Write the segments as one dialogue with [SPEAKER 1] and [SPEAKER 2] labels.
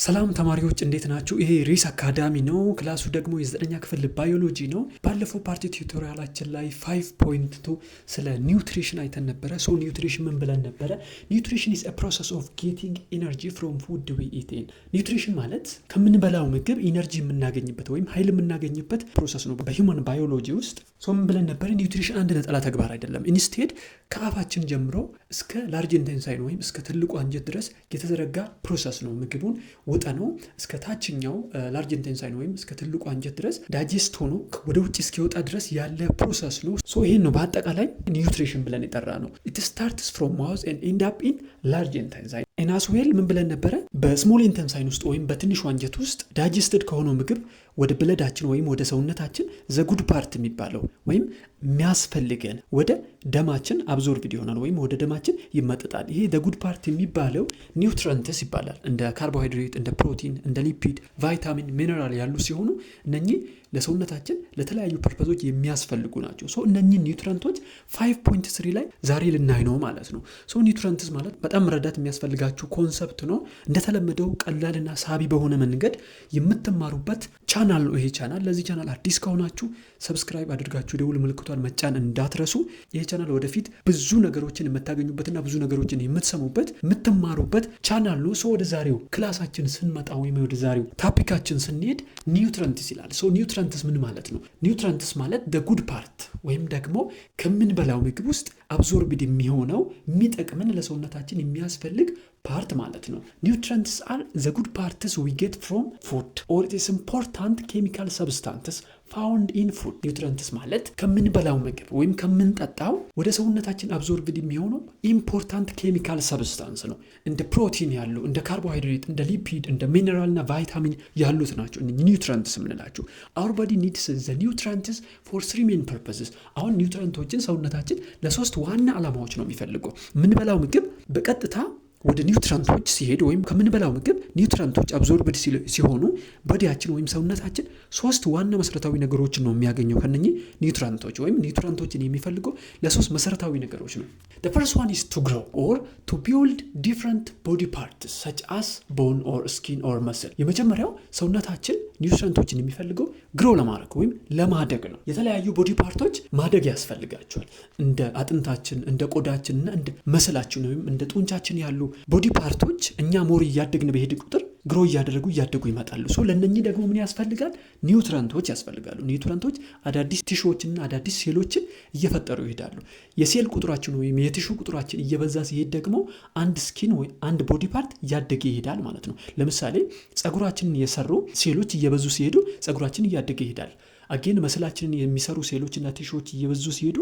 [SPEAKER 1] ሰላም ተማሪዎች እንዴት ናችሁ? ይሄ ሪስ አካዳሚ ነው። ክላሱ ደግሞ የ9ኛ ክፍል ባዮሎጂ ነው። ባለፈው ፓርቲ ቲዩቶሪያላችን ላይ 5.2 ስለ ኒውትሪሽን አይተን ነበረ። ኒውትሪሽን ምን ብለን ነበረ? ኒውትሪሽን is a process of getting energy from food we eat. ኒውትሪሽን ማለት ከምንበላው ምግብ ኢነርጂ የምናገኝበት ወይም ኃይል የምናገኝበት ፕሮሰስ ነው በሂውማን ባዮሎጂ ውስጥ። ምን ብለን ነበረ? ኒውትሪሽን አንድ ነጠላ ተግባር አይደለም። ኢንስቴድ ከአፋችን ጀምሮ እስከ ላርጅ ኢንቴንሳይን ወይም እስከ ትልቁ አንጀት ድረስ የተዘረጋ ፕሮሰስ ነው። ምግቡን ወጠነው እስከ ታችኛው ላርጅ ኢንቴንሳይን ወይም እስከ ትልቁ አንጀት ድረስ ዳይጀስት ሆኖ ወደ ውጭ እስኪወጣ ድረስ ያለ ፕሮሰስ ነው። ይሄን ነው በአጠቃላይ ኒውትሪሽን ብለን የጠራ ነው። it starts from mouth and end up in large intestine. ኤናስዌል ምን ብለን ነበረ? በስሞል ኢንቴንሳይን ውስጥ ወይም በትንሹ አንጀት ውስጥ ዳይጀስትድ ከሆነው ምግብ ወደ ብለዳችን ወይም ወደ ሰውነታችን ዘጉድ ፓርት የሚባለው ወይም የሚያስፈልገን ወደ ደማችን አብዞርብድ ይሆናል ወይም ወደ ደማችን ይመጠጣል። ይሄ ዘጉድ ፓርት የሚባለው ኒውትረንትስ ይባላል። እንደ ካርቦሃይድሬት፣ እንደ ፕሮቲን፣ እንደ ሊፒድ፣ ቫይታሚን፣ ሚነራል ያሉ ሲሆኑ እነኚህ ለሰውነታችን ለተለያዩ ፐርፐዞች የሚያስፈልጉ ናቸው። እነኚህ ኒውትረንቶች 5.3 ላይ ዛሬ ልናይ ነው ማለት ነው። ኒውትረንትስ ማለት በጣም መረዳት የሚያስፈልጋችሁ ኮንሰፕት ነው። እንደተለመደው ቀላልና ሳቢ በሆነ መንገድ የምትማሩበት ቻናል ነው ይሄ ቻናል። ለዚህ ቻናል አዲስ ከሆናችሁ ሰብስክራይብ አድርጋችሁ ደውል ምልክቷን መጫን እንዳትረሱ። ይሄ ቻናል ወደፊት ብዙ ነገሮችን የምታገኙበትና ብዙ ነገሮችን የምትሰሙበት የምትማሩበት ቻናል ነው። ወደ ዛሬው ክላሳችን ስንመጣ ወይም ወደ ዛሬው ታፒካችን ስንሄድ ኒውትረንትስ ይላል። ኒውትረንትስ ምን ማለት ነው? ኒውትረንትስ ማለት the good part ወይም ደግሞ ከምንበላው ምግብ ውስጥ አብዞርብድ የሚሆነው የሚጠቅመን ለሰውነታችን የሚያስፈልግ ፓርት ማለት ነው። ኒውትረንትስ are the good parts we get from food or it is important chemical substances found in food. ኒውትረንትስ ማለት ከምንበላው ምግብ ወይም ከምንጠጣው ወደ ሰውነታችን አብዞርብድ የሚሆነው ኢምፖርታንት ኬሚካል ሰብስታንስ ነው። እንደ ፕሮቲን ያሉ፣ እንደ ካርቦሃይድሬት፣ እንደ ሊፒድ፣ እንደ ሚነራል እና ቫይታሚን ያሉት ናቸው ኒውትረንትስ የምንላቸው። our body needs the nutrients for three main purposes. አሁን ኒውትረንቶችን ሰውነታችን ለሶስት ዋና ዓላማዎች ነው የሚፈልገው። የምንበላው ምግብ በቀጥታ ወደ ኒውትረንቶች ሲሄድ ወይም ከምንበላው ምግብ ኒውትረንቶች አብዞርብድ ሲሆኑ ቦዲያችን ወይም ሰውነታችን ሶስት ዋና መሰረታዊ ነገሮችን ነው የሚያገኘው ከነኚህ ኒውትረንቶች ወይም ኒውትረንቶችን የሚፈልገው ለሶስት መሰረታዊ ነገሮች ነው። the first one is to grow or to build different body parts such as bone or skin or muscle. የመጀመሪያው ሰውነታችን ኒውትረንቶችን የሚፈልገው ግሮ ለማድረግ ወይም ለማደግ ነው። የተለያዩ ቦዲ ፓርቶች ማደግ ያስፈልጋቸዋል። እንደ አጥንታችን፣ እንደ ቆዳችን እና እንደ መስላችን ወይም እንደ ጡንቻችን ያሉ ቦዲ ፓርቶች እኛ ሞር እያደግን በሄድ ቁጥር ግሮ እያደጉ ይመጣሉ። ለነኚህ ደግሞ ምን ያስፈልጋል? ኒውትረንቶች ያስፈልጋሉ። ኒውትረንቶች አዳዲስ ቲሹዎችንና አዳዲስ ሴሎችን እየፈጠሩ ይሄዳሉ። የሴል ቁጥራችን ወይም የቲሹ ቁጥራችን እየበዛ ሲሄድ ደግሞ አንድ ስኪን ወይ አንድ ቦዲ ፓርት እያደገ ይሄዳል ማለት ነው። ለምሳሌ ጸጉራችንን የሰሩ ሴሎች እየበዙ ሲሄዱ ጸጉራችን እያደገ ይሄዳል። አጌን መስላችንን የሚሰሩ ሴሎችና ቲሹዎች እየበዙ ሲሄዱ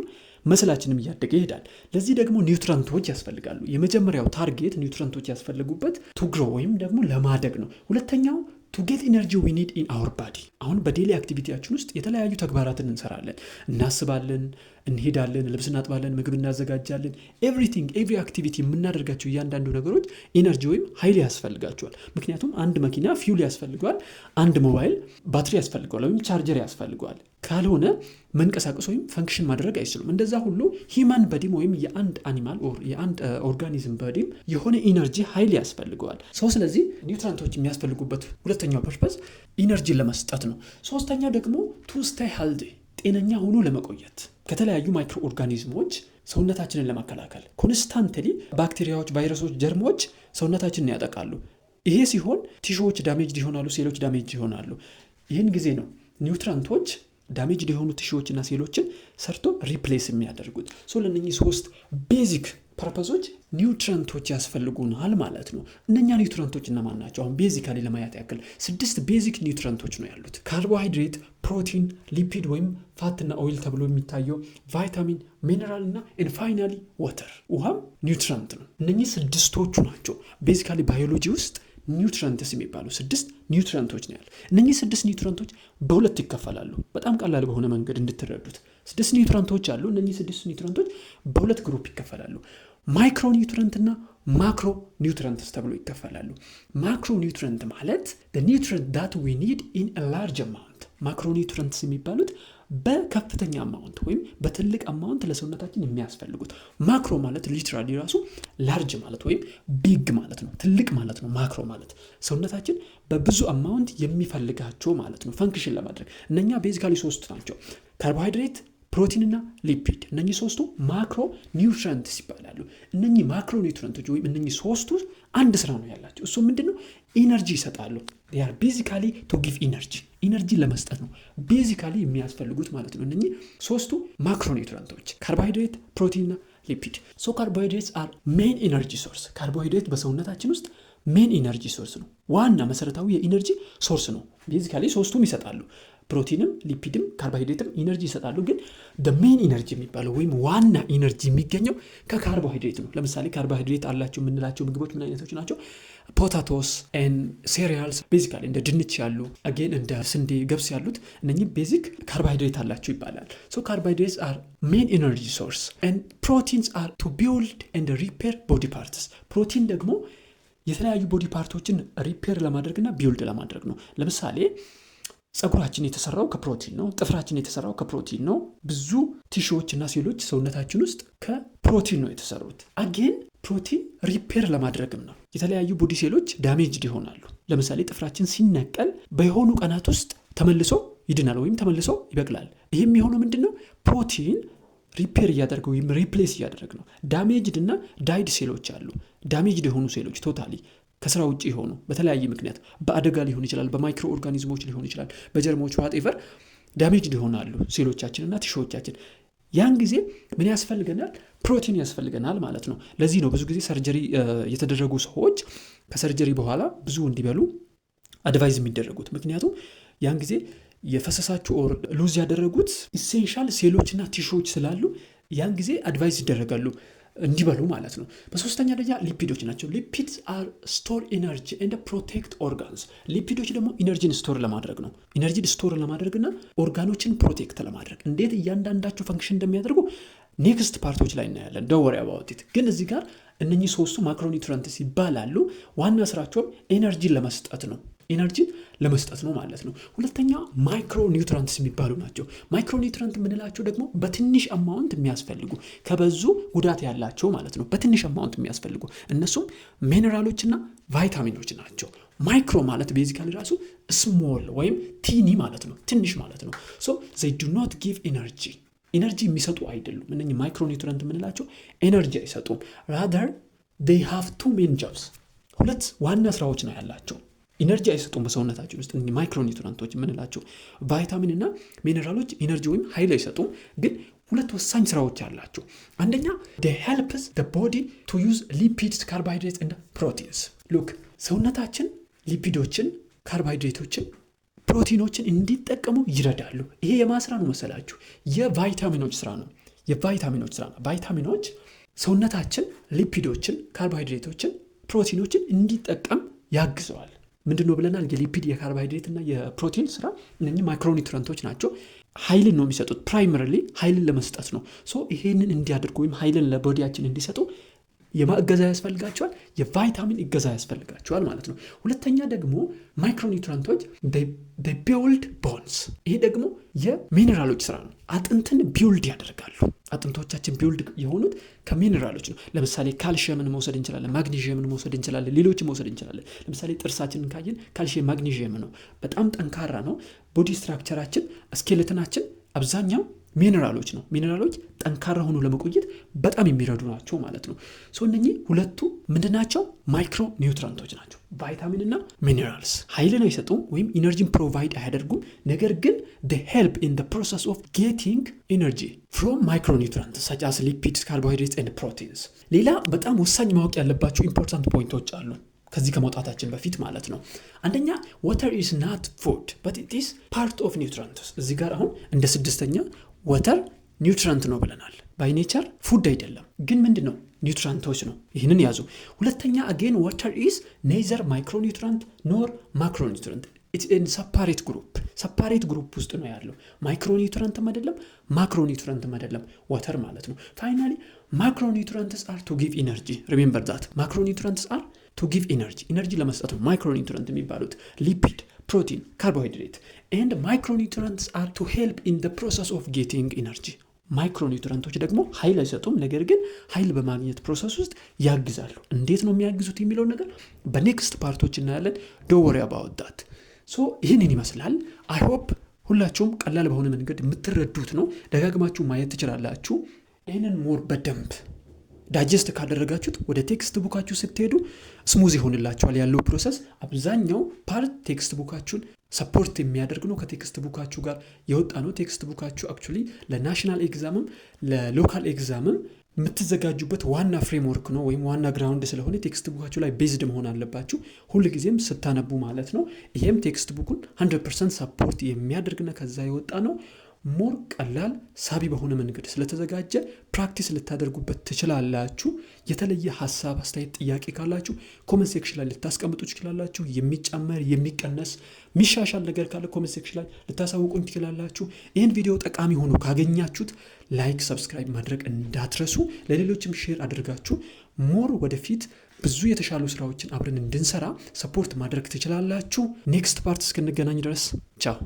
[SPEAKER 1] መስላችንም እያደገ ይሄዳል። ለዚህ ደግሞ ኒውትረንቶች ያስፈልጋሉ። የመጀመሪያው ታርጌት ኒውትረንቶች ያስፈልጉበት ቱ ግሮ ወይም ደግሞ ለማደግ ነው። ሁለተኛው to get energy we need in our body. አሁን በዴሊ አክቲቪቲያችን ውስጥ የተለያዩ ተግባራትን እንሰራለን፣ እናስባለን፣ እንሄዳለን፣ ልብስ እናጥባለን፣ ምግብ እናዘጋጃለን። ኤቭሪ አክቲቪቲ የምናደርጋቸው እያንዳንዱ ነገሮች ኢነርጂ ወይም ኃይል ያስፈልጋቸዋል። ምክንያቱም አንድ መኪና ፊውል ያስፈልገዋል፣ አንድ ሞባይል ባትሪ ያስፈልገዋል ወይም ቻርጀር ያስፈልገዋል። ካልሆነ መንቀሳቀስ ወይም ፈንክሽን ማድረግ አይችሉም። እንደዛ ሁሉ ሂማን በዲም ወይም የአንድ አኒማል ኦር የአንድ ኦርጋኒዝም በዲም የሆነ ኢነርጂ ኃይል ያስፈልገዋል። ስለዚህ ኒውትረንቶች የሚያስፈልጉበት ሁለተኛው ፐርፐዝ ኢነርጂን ለመስጠት ነው። ሶስተኛው ደግሞ ቱ ስቴይ ሄልዚ ጤነኛ ሆኖ ለመቆየት ከተለያዩ ማይክሮ ኦርጋኒዝሞች ሰውነታችንን ለመከላከል ኮንስታንትሊ ባክቴሪያዎች፣ ቫይረሶች፣ ጀርሞች ሰውነታችንን ያጠቃሉ። ይሄ ሲሆን ቲሹዎች ዳሜጅ ይሆናሉ፣ ሴሎች ዳሜጅ ይሆናሉ። ይህን ጊዜ ነው ኒውትረንቶች ዳሜጅ የሆኑ ቲሹዎችና ሴሎችን ሰርቶ ሪፕሌስ የሚያደርጉት። ለእነኚህ ሶስት ቤዚክ ፐርፐዞች ኒውትረንቶች ያስፈልጉናል ማለት ነው። እነኛ ኒውትረንቶች እነማን ናቸው? አሁን ቤዚካሊ ለማየት ያክል 6 ቤዚክ ኒውትረንቶች ነው ያሉት። ካርቦሃይድሬት፣ ፕሮቲን፣ ሊፒድ ወይም ፋትና ኦይል ተብሎ የሚታየው፣ ቫይታሚን፣ ሚነራል እና ፋይናሊ ዋተር ውሃም ኒውትረንት ነው። እነኚህ ስድስቶቹ ናቸው ቤዚካሊ ባዮሎጂ ውስጥ ኒውትረንትስ የሚባሉ 6 ኒውትረንቶች ነው ያሉ። እነኚህ 6 ኒውትረንቶች በሁለት ይከፈላሉ። በጣም ቀላል በሆነ መንገድ እንድትረዱት 6 ኒውትረንቶች አሉ። እነኚህ 6 ኒውትረንቶች በሁለት ግሩፕ ይከፈላሉ። ማይክሮ ኒውትረንት እና ማክሮ ኒውትረንትስ ተብሎ ይከፈላሉ። ማክሮ ኒውትረንት ማለት the nutrient that we need in a large amount። ማክሮ ኒውትረንትስ የሚባሉት በከፍተኛ አማውንት ወይም በትልቅ አማውንት ለሰውነታችን የሚያስፈልጉት። ማክሮ ማለት ሊትራሊ ራሱ ላርጅ ማለት ወይም ቢግ ማለት ነው፣ ትልቅ ማለት ነው። ማክሮ ማለት ሰውነታችን በብዙ አማውንት የሚፈልጋቸው ማለት ነው ፈንክሽን ለማድረግ። እነኛ ቤዚካሊ 3 ናቸው፣ ካርቦሃይድሬት፣ ፕሮቲንና ሊፒድ። እነኚህ 3ቱ ማክሮ ኒውትሪየንትስ ይባላሉ። እነኚህ ማክሮ ኒውትሪየንቶች ወይም እነኚህ 3ቱ አንድ ስራ ነው ያላቸው። እሱ ምንድነው? ኢነርጂ ይሰጣሉ። they are basically to give ኢነርጂ ለመስጠት ነው ቤዚካሊ የሚያስፈልጉት ማለት ነው። እነኚህ 3ቱ ማክሮ ኒውትሪየንቶች ካርቦሃይድሬት፣ ፕሮቲንና ሊፒድ። ካርቦሃይድሬትስ አር ሜን ኢነርጂ ሶርስ። ካርቦሃይድሬት በሰውነታችን ውስጥ ሜን ኢነርጂ ሶርስ ነው፣ ዋና መሰረታዊ የኢነርጂ ሶርስ ነው። ቤዚካሊ 3ቱም ይሰጣሉ፣ ፕሮቲንም ሊፒድም ካርቦሃይድሬትም ኢነርጂ ይሰጣሉ። ግን ሜን ኢነርጂ የሚባለው ወይም ዋና ኢነርጂ የሚገኘው ከካርቦሃይድሬት ነው። ለምሳሌ ካርቦሃይድሬት አላቸው የምንላቸው ምግቦች ምን አይነቶች ናቸው? ፖታቶስ ኤንድ ሴሪያልስ፣ ቤዚካሊ እንደ ድንች ያሉ አጌን እንደ ስንዴ፣ ገብስ ያሉት እነኚህ ቤዚክ ካርቦሃይድሬት አላቸው ይባላል። ካርቦሃይድሬትስ አር ሜን ኢነርጂ ሶርስ ኤንድ ፕሮቲንስ አር ቱ ቢልድ ኤንድ ሪፔር ቦዲ ፓርትስ። ፕሮቲን ደግሞ የተለያዩ ቦዲ ፓርቶችን ሪፔር ለማድረግና ቢልድ ለማድረግ ነው። ለምሳሌ ጸጉራችን የተሰራው ከፕሮቲን ነው። ጥፍራችን የተሰራው ከፕሮቲን ነው። ብዙ ቲሹዎች እና ሴሎች ሰውነታችን ውስጥ ከፕሮቲን ነው የተሰሩት። አጌን ፕሮቲን ሪፔር ለማድረግም ነው። የተለያዩ ቦዲ ሴሎች ዳሜጅድ ይሆናሉ። ለምሳሌ ጥፍራችን ሲነቀል በየሆኑ ቀናት ውስጥ ተመልሶ ይድናል ወይም ተመልሶ ይበቅላል። ይህ የሚሆነው ምንድነው? ፕሮቲን ሪፔር እያደረገ ወይም ሪፕሌስ እያደረግ ነው። ዳሜጅድ እና ዳይድ ሴሎች አሉ። ዳሜጅድ የሆኑ ሴሎች ቶታሊ ከስራ ውጭ የሆኑ በተለያየ ምክንያት በአደጋ ሊሆን ይችላል፣ በማይክሮ ኦርጋኒዝሞች ሊሆን ይችላል፣ በጀርሞች ዋቴቨር ዳሜጅድ ይሆናሉ ሴሎቻችንና ቲሹዎቻችን። ያን ጊዜ ምን ያስፈልገናል? ፕሮቲን ያስፈልገናል ማለት ነው። ለዚህ ነው ብዙ ጊዜ ሰርጀሪ የተደረጉ ሰዎች ከሰርጀሪ በኋላ ብዙ እንዲበሉ አድቫይዝ የሚደረጉት። ምክንያቱም ያን ጊዜ የፈሰሳቸው ኦር ሉዝ ያደረጉት ኢሴንሻል ሴሎችና ቲሹዎች ስላሉ ያን ጊዜ አድቫይዝ ይደረጋሉ እንዲበሉ ማለት ነው። በሶስተኛ ደረጃ ሊፒዶች ናቸው። ሊፒድስ አር ስቶር ኢነርጂ ኤንድ ፕሮቴክት ኦርጋንስ። ሊፒዶች ደግሞ ኢነርጂን ስቶር ለማድረግ ነው። ኢነርጂን ስቶር ለማድረግና ኦርጋኖችን ፕሮቴክት ለማድረግ እንዴት እያንዳንዳቸው ፈንክሽን እንደሚያደርጉ ኔክስት ፓርቶች ላይ እናያለን። ዶንት ወሪ አባውት ኢት። ግን እዚህ ጋር እነኚህ 3ቱ ማክሮኒውትሪየንትስ ይባላሉ። ዋና ስራቸውም ኢነርጂን ለመስጠት ነው። ኢነርጂን ለመስጠት ነው ማለት ነው። ሁለተኛ ማይክሮ ኒውትሪየንትስ የሚባሉ ናቸው። ማይክሮ ኒውትሪየንት የምንላቸው ደግሞ በትንሽ አማውንት የሚያስፈልጉ ከበዙ ጉዳት ያላቸው ማለት ነው። በትንሽ አማውንት የሚያስፈልጉ እነሱም ሚነራሎችና ቫይታሚኖች ናቸው። ማይክሮ ማለት ቤዚካሊ ራሱ ስሞል ወይም ቲኒ ማለት ነው፣ ትንሽ ማለት ነው። they do not give ኢነርጂ የሚሰጡ አይደሉም። እነኚህ ማይክሮ ኒውትሪየንት የምንላቸው ኤነርጂ አይሰጡም። rather they have two main jobs። ሁለት ዋና ስራዎች ነው ያላቸው። ኢነርጂ አይሰጡም በሰውነታችን ውስጥ። እነኚህ ማይክሮ ኒውትሪየንቶች የምንላቸው ቫይታሚን እና ሚነራሎች ኢነርጂ ወይም ኃይል አይሰጡም፣ ግን ሁለት ወሳኝ ስራዎች አላቸው። አንደኛ they helps the body to use lipids, carbohydrates and proteins። ሉክ ሰውነታችን ሊፒዶችን፣ ካርቦሃይድሬቶችን፣ ፕሮቲኖችን እንዲጠቀሙ ይረዳሉ። ይሄ የማስራ ነው መሰላችሁ? የቫይታሚኖች ስራ ነው። ቫይታሚኖች ሰውነታችን ሊፒዶችን፣ ካርቦሃይድሬቶችን፣ ፕሮቲኖችን እንዲጠቀም ያግዘዋል። ምንድነው ብለናል? የሊፒድ የካርቦሃይድሬት እና የፕሮቲን ስራ እነኚህ ማይክሮኒውትሪየንቶች ናቸው። ኃይልን ነው የሚሰጡት። ፕራይመሪሊ ኃይልን ለመስጠት ነው። ይሄንን እንዲያደርጉ ወይም ኃይልን ለቦዲያችን እንዲሰጡ የማእገዛ ያስፈልጋቸዋል፣ የቫይታሚን እገዛ ያስፈልጋቸዋል ማለት ነው። ሁለተኛ ደግሞ ማይክሮኒውትሪየንቶች they build bones። ይሄ ደግሞ የሚነራሎች ስራ ነው። አጥንትን ቢውልድ ያደርጋሉ። አጥንቶቻችን ቢውልድ የሆኑት ከሚነራሎች ነው። ለምሳሌ ካልሽየምን መውሰድ እንችላለን፣ ማግኒዥየምን መውሰድ እንችላለን፣ ሌሎችን መውሰድ እንችላለን። ለምሳሌ ጥርሳችንን ካየን ካልሽየም ማግኒዥየም ነው፣ በጣም ጠንካራ ነው። ቦዲ ስትራክቸራችን ስኬሌተናችን አብዛኛው ሚነራሎች ነው። ሚነራሎች ጠንካራ ሆኖ ለመቆየት በጣም የሚረዱ ናቸው ማለት ነው። እነኚህ ሁለቱ ምንድናቸው? ማይክሮ ኒውትሪየንቶች ናቸው። ቫይታሚን እና ሚነራልስ ኃይልን አይሰጡም ወይም ኢነርጂን ፕሮቫይድ አያደርጉም። ነገር ግን they help in the process of getting energy from micronutrients such as lipids, carbohydrates and proteins። ሌላ በጣም ወሳኝ ማወቅ ያለባቸው ኢምፖርታንት ፖይንቶች አሉ ከዚህ ከመውጣታችን በፊት ማለት ነው። አንደኛ water is not food but it is part of nutrients። እዚህ ጋር አሁን እንደ ስድስተኛ water ኒውትሪየንት ነው ብለናል። ባይ ኔቸር ፉድ አይደለም፣ ግን ምንድነው? ኒውትሪየንቶች ነው። ይህንን ያዙ። ሁለተኛ again water is neither micronutrient nor macronutrient. it's in separate group ውስጥ ነው ያለው። ማይክሮኒውትሪየንትም አይደለም ማክሮኒውትሪየንትም አይደለም water ማለት ነው። finally macronutrients are to give energy. remember that macronutrients are to give energy ለመስጠት ነው ማይክሮኒውትሪየንት የሚባሉት ሊፒድ protein, carbohydrate, and micronutrients are to help in the process of getting energy. ማይክሮኒውትሪየንቶች ደግሞ ኃይል አይሰጡም፣ ነገር ግን ኃይል በማግኘት ፕሮሰስ ውስጥ ያግዛሉ። እንዴት ነው የሚያግዙት የሚለው ነገር በኔክስት ፓርቶች እናያለን። don't worry about that. so ይህንን ይመስላል። I hope ሁላችሁም ቀላል በሆነ መንገድ የምትረዱት ነው። ደጋግማችሁ ማየት ትችላላችሁ። ይህንን ሞር በደንብ ዳይጀስት ካደረጋችሁት ወደ ቴክስት ቡካችሁ ስትሄዱ ስሙዝ ይሆንላችኋል። ያለው ፕሮሰስ አብዛኛው ፓርት ቴክስት ቡካችሁን ሰፖርት የሚያደርግ ነው። ከቴክስት ቡካችሁ ጋር የወጣ ነው። ቴክስት ቡካችሁ አክቹሊ ለናሽናል ኤግዛምም ለሎካል ኤግዛምም የምትዘጋጁበት ዋና ፍሬምወርክ ነው ወይም ዋና ግራውንድ ስለሆነ ቴክስት ቡካችሁ ላይ ቤዝድ መሆን አለባችሁ ሁልጊዜም ስታነቡ ማለት ነው። ይሄም ቴክስት ቡኩን 100% ሰፖርት የሚያደርግና ከዛ የወጣ ነው። ሞር ቀላል ሳቢ በሆነ መንገድ ስለተዘጋጀ ፕራክቲስ ልታደርጉበት ትችላላችሁ። የተለየ ሐሳብ፣ አስተያየት፣ ጥያቄ ካላችሁ ኮሜንት ሴክሽን ላይ ልታስቀምጡ ትችላላችሁ። የሚጨመር የሚቀነስ ሚሻሻል ነገር ካለ ኮሜንት ሴክሽን ላይ ልታሳውቁኝ ትችላላችሁ። ይህን ቪዲዮ ጠቃሚ ሆኖ ካገኛችሁት ላይክ፣ ሰብስክራይብ ማድረግ እንዳትረሱ። ለሌሎችም ሼር አድርጋችሁ ሞር ወደፊት ብዙ የተሻሉ ስራዎችን አብረን እንድንሰራ ሰፖርት ማድረግ ትችላላችሁ። ኔክስት ፓርት እስክንገናኝ ድረስ ቻው።